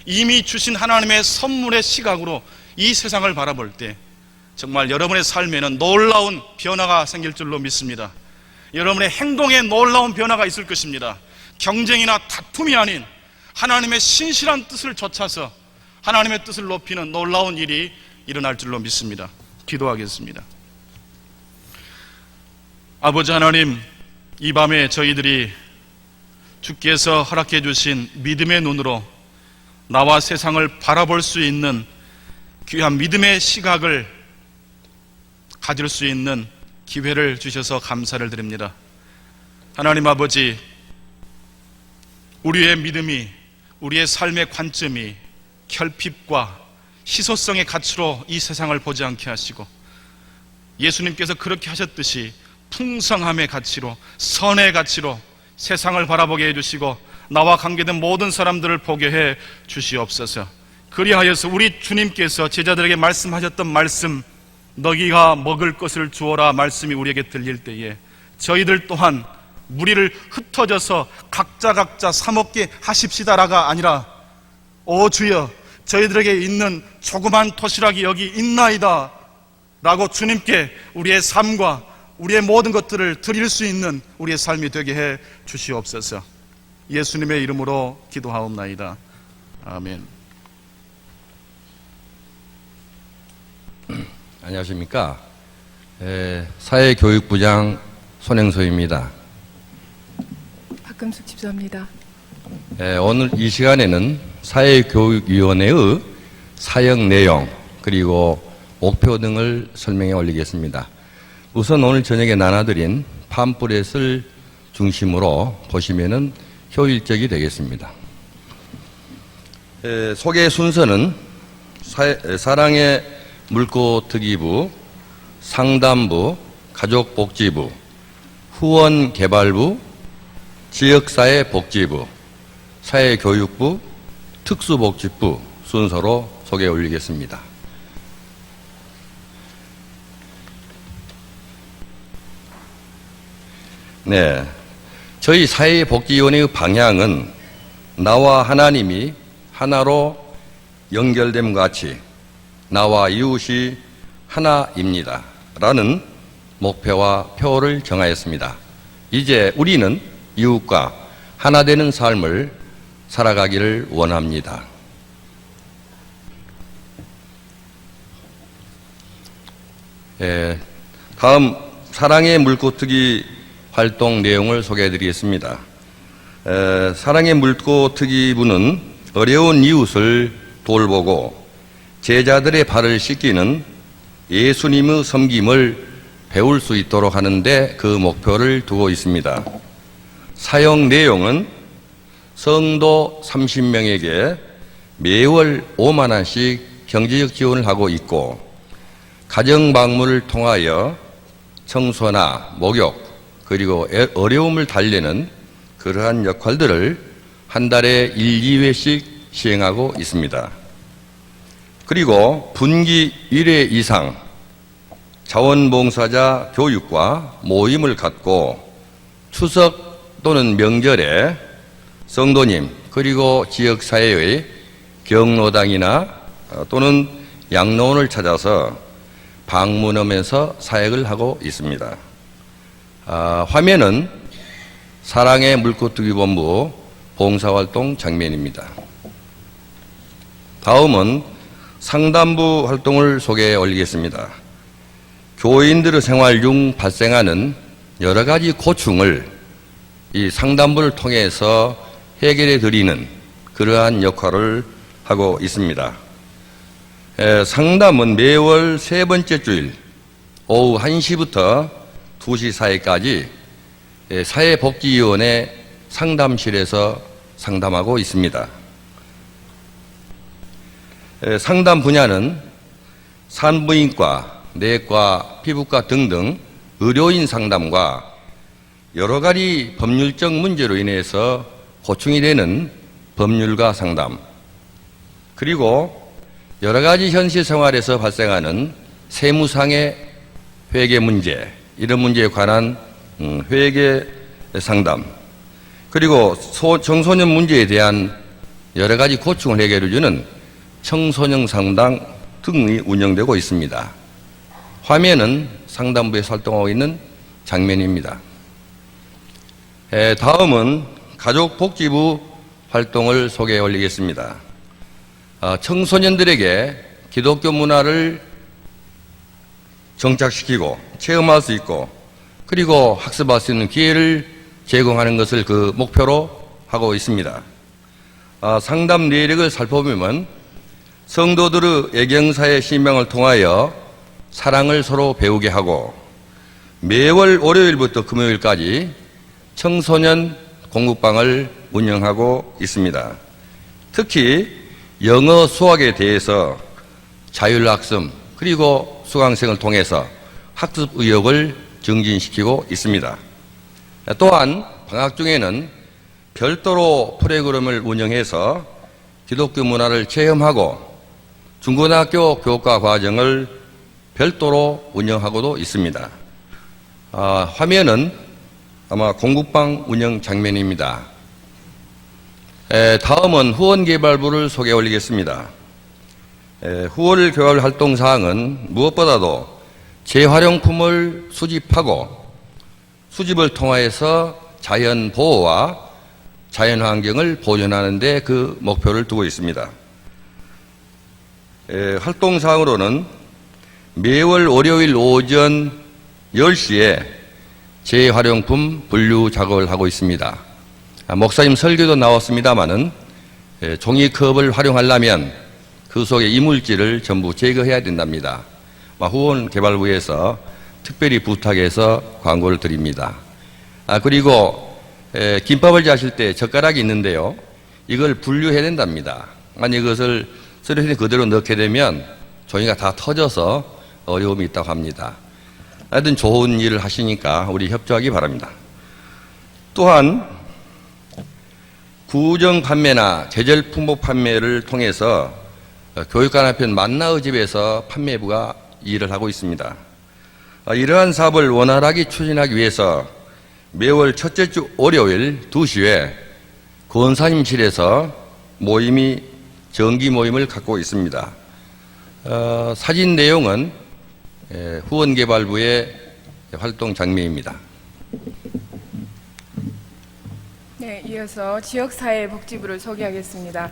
이미 주신 하나님의 선물의 시각으로 이 세상을 바라볼 때 정말 여러분의 삶에는 놀라운 변화가 생길 줄로 믿습니다. 여러분의 행동에 놀라운 변화가 있을 것입니다. 경쟁이나 다툼이 아닌 하나님의 신실한 뜻을 좇아서 하나님의 뜻을 높이는 놀라운 일이 일어날 줄로 믿습니다. 기도하겠습니다. 아버지 하나님, 이 밤에 저희들이 주께서 허락해 주신 믿음의 눈으로 나와 세상을 바라볼 수 있는 귀한 믿음의 시각을 가질 수 있는 기회를 주셔서 감사를 드립니다. 하나님 아버지, 우리의 믿음이, 우리의 삶의 관점이 결핍과 희소성의 가치로 이 세상을 보지 않게 하시고 예수님께서 그렇게 하셨듯이 풍성함의 가치로, 선의 가치로 세상을 바라보게 해주시고 나와 관계된 모든 사람들을 보게 해 주시옵소서. 그리하여서 우리 주님께서 제자들에게 말씀하셨던 말씀, 너희가 먹을 것을 주어라 말씀이 우리에게 들릴 때에 저희들 또한 무리를 흩어져서 각자 사먹게 하십시다라가 아니라, 오 주여, 저희들에게 있는 조그만 토시락이 여기 있나이다 라고 주님께 우리의 삶과 우리의 모든 것들을 드릴 수 있는 우리의 삶이 되게 해 주시옵소서. 예수님의 이름으로 기도하옵나이다. 아멘. 안녕하십니까. 사회교육부장 손행소입니다. 박금숙 집사입니다. 오늘 이 시간에는 사회교육위원회의 사역 내용 그리고 목표 등을 설명해 올리겠습니다. 우선 오늘 저녁에 나눠드린 팜플렛을 중심으로 보시면은 효율적이 되겠습니다. 소개 순서는 사랑의 물고특위부, 상담부, 가족복지부, 후원개발부, 지역사회복지부, 사회교육부, 특수복지부 순서로 소개해 올리겠습니다. 네, 저희 사회복지위원회의 방향은 나와 하나님이 하나로 연결됨과 같이 나와 이웃이 하나입니다 라는 목표와 표를 정하였습니다. 이제 우리는 이웃과 하나 되는 삶을 살아가기를 원합니다. 다음 사랑의 물고특위 활동 내용을 소개해 드리겠습니다. 사랑의 물고특위부는 어려운 이웃을 돌보고 제자들의 발을 씻기는 예수님의 섬김을 배울 수 있도록 하는데 그 목표를 두고 있습니다. 사용 내용은 성도 30명에게 매월 5만 원씩 경제적 지원을 하고 있고, 가정 방문을 통하여 청소나 목욕 그리고 어려움을 달래는 그러한 역할들을 한 달에 1, 2회씩 시행하고 있습니다. 그리고 분기 1회 이상 자원봉사자 교육과 모임을 갖고 추석 또는 명절에 성도님 그리고 지역사회의 경로당이나 또는 양로원을 찾아서 방문하면서 사역을 하고 있습니다. 화면은 사랑의 물고특위본부 봉사활동 장면입니다. 다음은 상담부 활동을 소개해 올리겠습니다. 교인들의 생활 중 발생하는 여러 가지 고충을 이 상담부를 통해서 해결해 드리는 그러한 역할을 하고 있습니다. 상담은 매월 세 번째 주일 오후 1시부터 2시 사이까지 사회복지위원회 상담실에서 상담하고 있습니다. 상담 분야는 산부인과, 내과, 피부과 등등 의료인 상담과 여러 가지 법률적 문제로 인해서 고충이 되는 법률가 상담, 그리고 여러 가지 현실 생활에서 발생하는 세무상의 회계 문제, 이런 문제에 관한 회계 상담, 그리고 청소년 문제에 대한 여러 가지 고충을 해결해 주는 청소년 상담 등이 운영되고 있습니다. 화면은 상담부에서 활동하고 있는 장면입니다. 다음은 가족복지부 활동을 소개해 올리겠습니다. 청소년들에게 기독교 문화를 정착시키고 체험할 수 있고 그리고 학습할 수 있는 기회를 제공하는 것을 그 목표로 하고 있습니다. 상담 내력을 살펴보면 성도들의 애경사의 신명을 통하여 사랑을 서로 배우게 하고 매월 월요일부터 금요일까지 청소년 공부방을 운영하고 있습니다. 특히 영어 수학에 대해서 자율학습 그리고 수강생을 통해서 학습 의욕을 증진시키고 있습니다. 또한 방학 중에는 별도로 프로그램을 운영해서 기독교 문화를 체험하고 중고등학교 교과 과정을 별도로 운영하고도 있습니다. 화면은 아마 공부방 운영 장면입니다. 다음은 후원개발부를 소개 올리겠습니다. 후원개발 활동사항은 무엇보다도 재활용품을 수집하고 수집을 통하여서 자연 보호와 자연 환경을 보존하는 데 그 목표를 두고 있습니다. 활동사항으로는 매월 월요일 오전 10시에 재활용품 분류 작업을 하고 있습니다. 목사님 설교도 나왔습니다마는 종이컵을 활용하려면 그 속에 이물질을 전부 제거해야 된답니다. 후원개발부에서 특별히 부탁해서 광고를 드립니다. 그리고 김밥을 자실 때 젓가락이 있는데요. 이걸 분류해야 된답니다. 만약 이것을 쓰레기에 그대로 넣게 되면 종이가 다 터져서 어려움이 있다고 합니다. 하여튼 좋은 일을 하시니까 우리 협조하기 바랍니다. 또한 구정 판매나 계절 품목 판매를 통해서 교육관합편 만나의 집에서 판매부가 일을 하고 있습니다. 이러한 사업을 원활하게 추진하기 위해서 매월 첫째 주 월요일 2시에 권사님실에서 정기 모임을 갖고 있습니다. 사진 내용은 후원개발부의 활동 장면입니다. 네, 이어서 지역사회복지부를 소개하겠습니다.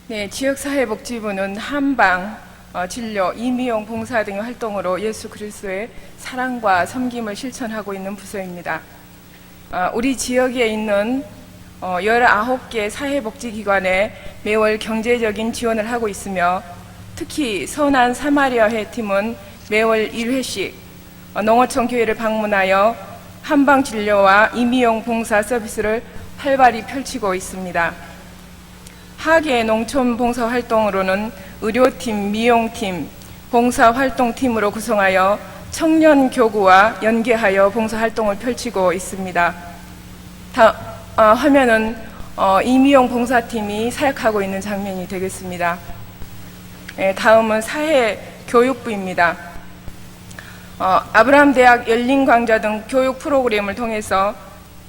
네, 지역사회복지부는 한방, 진료, 임의용 봉사 등의 활동으로 예수 그리스도의 사랑과 섬김을 실천하고 있는 부서입니다. 우리 지역에 있는 19개 사회복지기관에 매월 경제적인 지원을 하고 있으며 특히 선한 사마리아회 팀은 매월 1회씩 농어촌 교회를 방문하여 한방 진료와 임의용 봉사 서비스를 활발히 펼치고 있습니다. 하계 농촌 봉사 활동으로는 의료팀, 미용팀, 봉사활동팀으로 구성하여 청년 교구와 연계하여 봉사활동을 펼치고 있습니다. 화면은 임의용 봉사팀이 사역하고 있는 장면이 되겠습니다. 다음은 사회교육부입니다. 아브라함 대학 열린광자 등 교육 프로그램을 통해서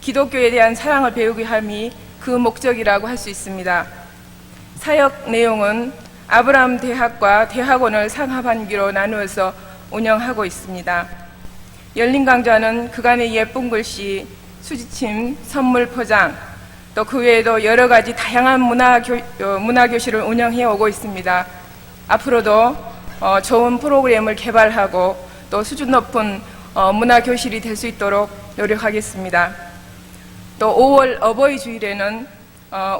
기독교에 대한 사랑을 배우게 함이 그 목적이라고 할 수 있습니다. 사역 내용은 아브라함 대학과 대학원을 상하반기로 나누어서 운영하고 있습니다. 열린강좌는 그간의 예쁜 글씨, 수지침, 선물 포장, 또 그 외에도 여러 가지 다양한 문화교실을 운영해 오고 있습니다. 앞으로도 좋은 프로그램을 개발하고 또 수준 높은 문화교실이 될 수 있도록 노력하겠습니다. 또 5월 어버이 주일에는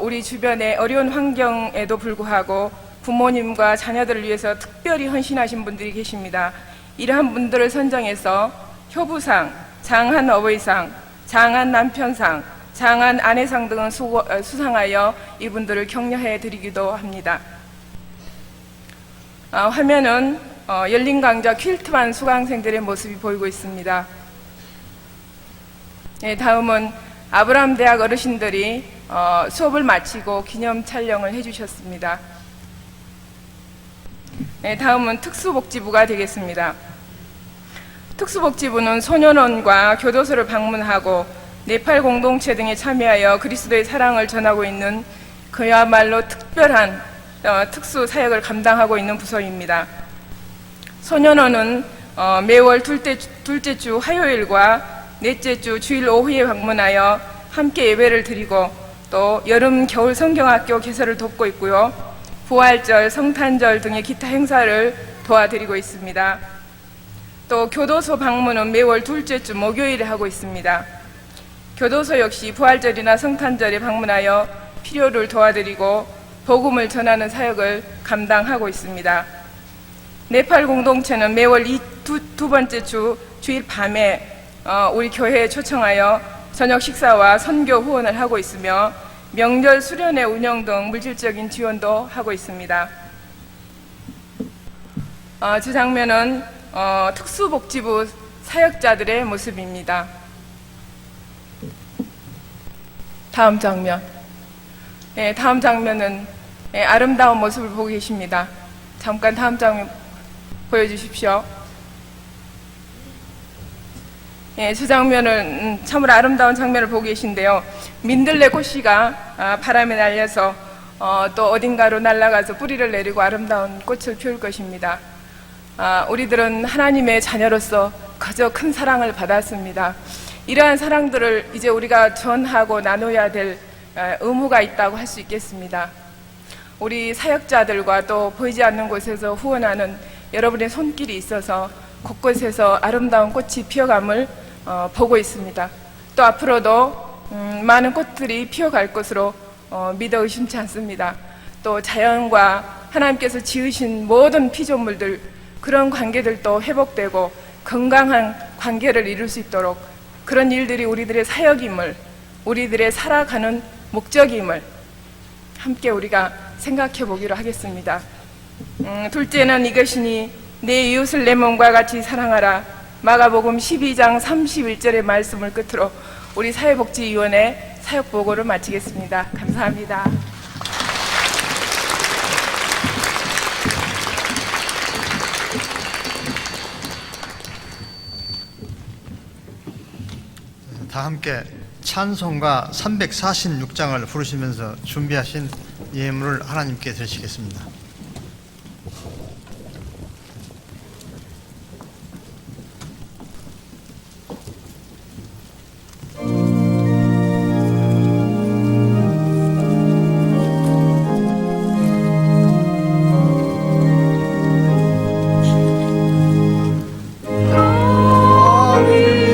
우리 주변의 어려운 환경에도 불구하고 부모님과 자녀들을 위해서 특별히 헌신하신 분들이 계십니다. 이러한 분들을 선정해서 효부상, 장한 어버이상, 장한 남편상, 장한 아내상 등을 수상하여 이분들을 격려해 드리기도 합니다. 화면은 열린강좌 퀼트반 수강생들의 모습이 보이고 있습니다. 네, 다음은 아브라함 대학 어르신들이 수업을 마치고 기념 촬영을 해주셨습니다. 네, 다음은 특수복지부가 되겠습니다. 특수복지부는 소년원과 교도소를 방문하고 네팔 공동체 등에 참여하여 그리스도의 사랑을 전하고 있는 그야말로 특별한 특수 사역을 감당하고 있는 부서입니다. 소년원은 매월 둘째 주 화요일과 넷째 주 주일 오후에 방문하여 함께 예배를 드리고 또 여름 겨울 성경학교 개설을 돕고 있고요. 부활절, 성탄절 등의 기타 행사를 도와드리고 있습니다. 또 교도소 방문은 매월 둘째 주 목요일에 하고 있습니다. 교도소 역시 부활절이나 성탄절에 방문하여 필요를 도와드리고 복음을 전하는 사역을 감당하고 있습니다. 네팔 공동체는 매월 두 번째 주 주일 밤에 우리 교회에 초청하여 저녁 식사와 선교 후원을 하고 있으며 명절 수련회 운영 등 물질적인 지원도 하고 있습니다. 주 장면은 특수복지부 사역자들의 모습입니다. 다음 장면. 다음 장면은 아름다운 모습을 보고 계십니다. 잠깐 다음 장면 보여주십시오. 저 장면은 참으로 아름다운 장면을 보고 계신데요. 민들레 꽃씨가 바람에 날려서 또 어딘가로 날아가서 뿌리를 내리고 아름다운 꽃을 피울 것입니다. 우리들은 하나님의 자녀로서 그저 큰 사랑을 받았습니다. 이러한 사랑들을 이제 우리가 전하고 나눠야 될 의무가 있다고 할 수 있겠습니다. 우리 사역자들과 또 보이지 않는 곳에서 후원하는 여러분의 손길이 있어서 곳곳에서 아름다운 꽃이 피어감을 보고 있습니다. 또 앞으로도 많은 꽃들이 피어갈 것으로 믿어 의심치 않습니다. 또 자연과 하나님께서 지으신 모든 피조물들, 그런 관계들도 회복되고 건강한 관계를 이룰 수 있도록 그런 일들이 우리들의 사역임을, 우리들의 살아가는 목적임을 함께 우리가 생각해 보기로 하겠습니다. 둘째는 이것이니 내 이웃을 내 몸과 같이 사랑하라. 마가복음 12장 31절의 말씀을 끝으로 우리 사회복지위원회 사역보고를 마치겠습니다. 감사합니다. 다 함께 찬송가 346장을 부르시면서 준비하신 예물을 하나님께 드리시겠습니다. 주의 우리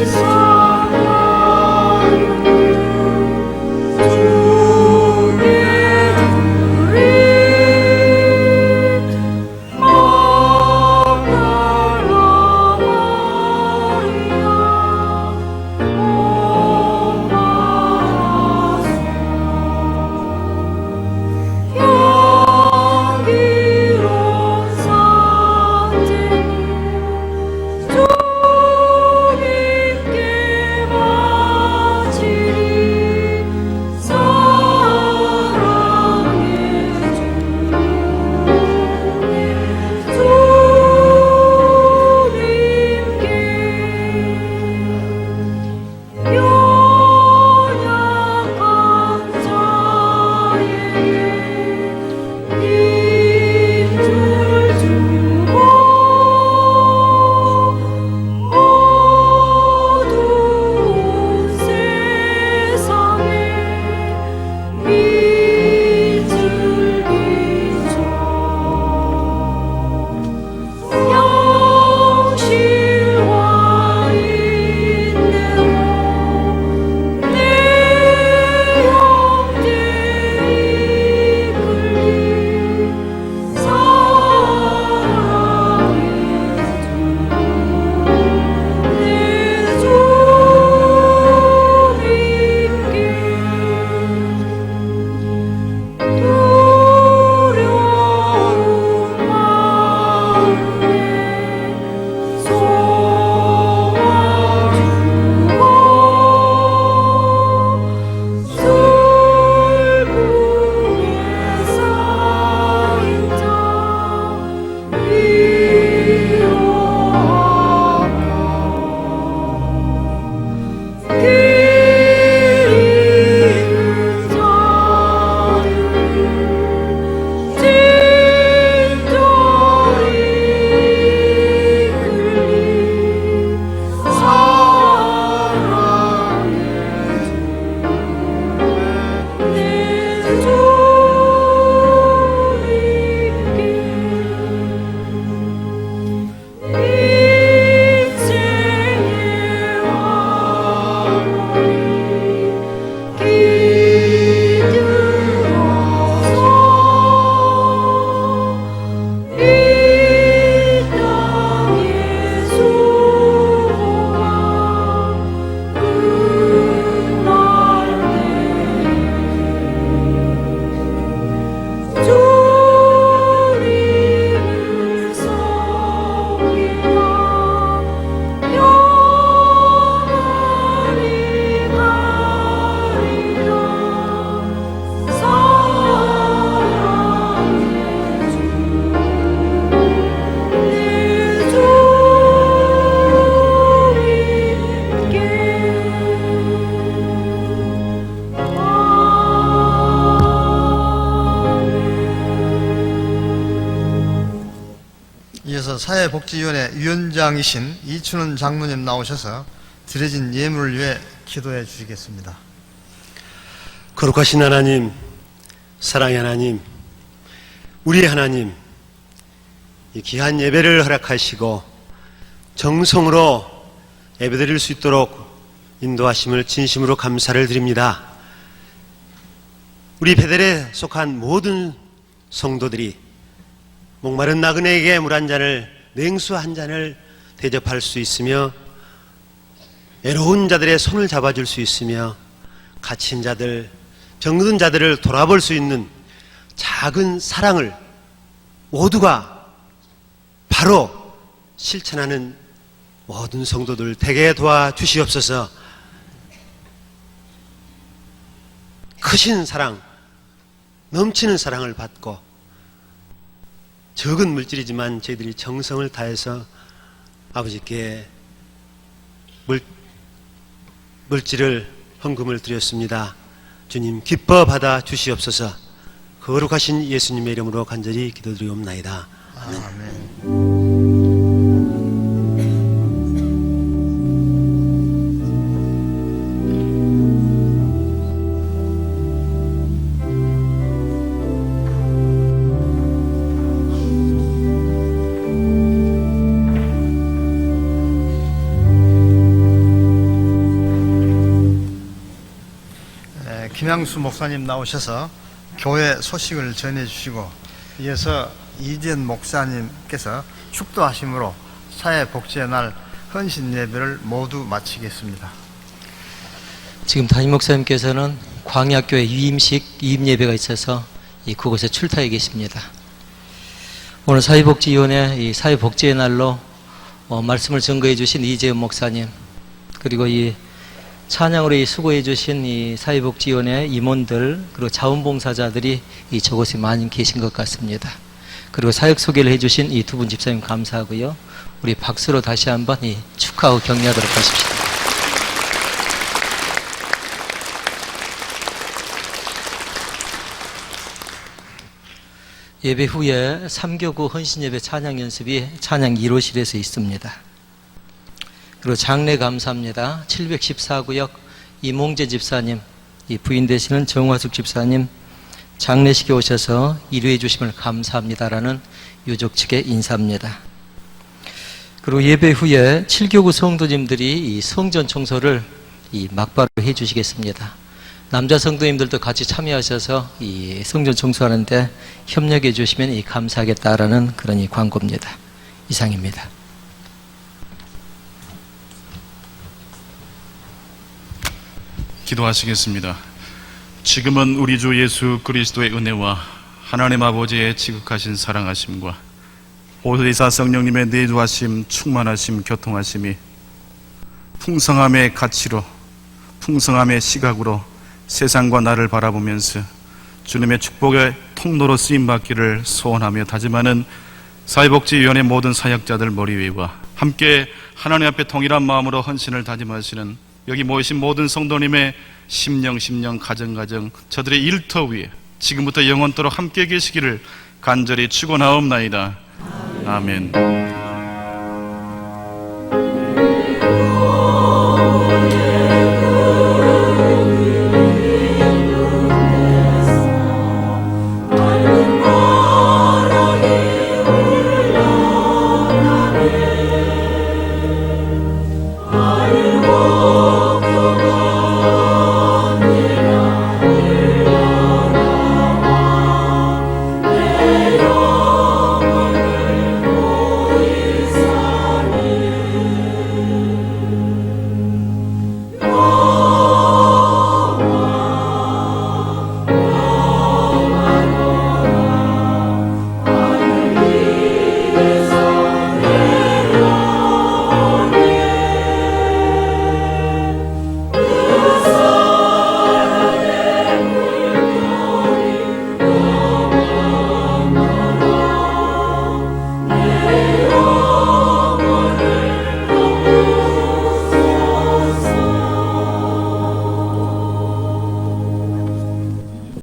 이어서 사회복지위원회 위원장이신 이춘원 장로님 나오셔서 드려진 예물을 위해 기도해 주시겠습니다. 거룩하신 하나님, 사랑의 하나님, 우리의 하나님, 이 귀한 예배를 허락하시고 정성으로 예배드릴 수 있도록 인도하심을 진심으로 감사를 드립니다. 우리 베델에 속한 모든 성도들이 목마른 나그네에게 물 한 잔을, 냉수 한 잔을 대접할 수 있으며, 외로운 자들의 손을 잡아줄 수 있으며, 갇힌 자들, 병든 자들을 돌아볼 수 있는 작은 사랑을 모두가 바로 실천하는 모든 성도들 되게 도와주시옵소서. 크신 사랑, 넘치는 사랑을 받고, 적은 물질이지만 저희들이 정성을 다해서 아버지께 물질을 헌금을 드렸습니다. 주님 기뻐 받아 주시옵소서. 거룩하신 예수님의 이름으로 간절히 기도드리옵나이다. 아멘. 아멘. 김양수 목사님 나오셔서 교회 소식을 전해주시고, 이어서 이지연 목사님께서 축도하심으로 사회복지의 날 헌신 예배를 모두 마치겠습니다. 지금 담임 목사님께서는 광야교회 유임 예배가 있어서 그곳에 출타해 계십니다. 오늘 사회복지위원회 이 사회복지의 날로 말씀을 증거해 주신 이재은 목사님, 그리고 이 찬양으로 수고해 주신 이 사회복지위원회 임원들, 그리고 자원봉사자들이 저곳에 많이 계신 것 같습니다. 그리고 사역 소개를 해 주신 이 두 분 집사님 감사하고요. 우리 박수로 다시 한번 축하하고 격려하도록 하십시오. 예배 후에 3교구 헌신예배 찬양 연습이 찬양 1호실에서 있습니다. 그리고 장례 감사합니다. 714구역 이몽재 집사님, 이 부인 되시는 정화숙 집사님 장례식에 오셔서 일회해 주심을 감사합니다라는 유족 측의 인사입니다. 그리고 예배 후에 7교구 성도님들이 이 성전 청소를 막바로 해 주시겠습니다. 남자 성도님들도 같이 참여하셔서 이 성전 청소하는데 협력해 주시면 감사하겠다라는 그런 광고입니다. 이상입니다. 기도하시겠습니다. 지금은 우리 주 예수 그리스도의 은혜와 하나님 아버지의 지극하신 사랑하심과 보혜사 성령님의 내주하심, 충만하심, 교통하심이 풍성함의 가치로, 풍성함의 시각으로 세상과 나를 바라보면서 주님의 축복의 통로로 쓰임받기를 소원하며 다짐하는 사회복지위원회 모든 사역자들 머리 위와 함께 하나님 앞에 동일한 마음으로 헌신을 다짐하시는 여기 모이신 모든 성도님의 심령, 가정, 저들의 일터 위에 지금부터 영원토록 함께 계시기를 간절히 축원하옵나이다. 아멘.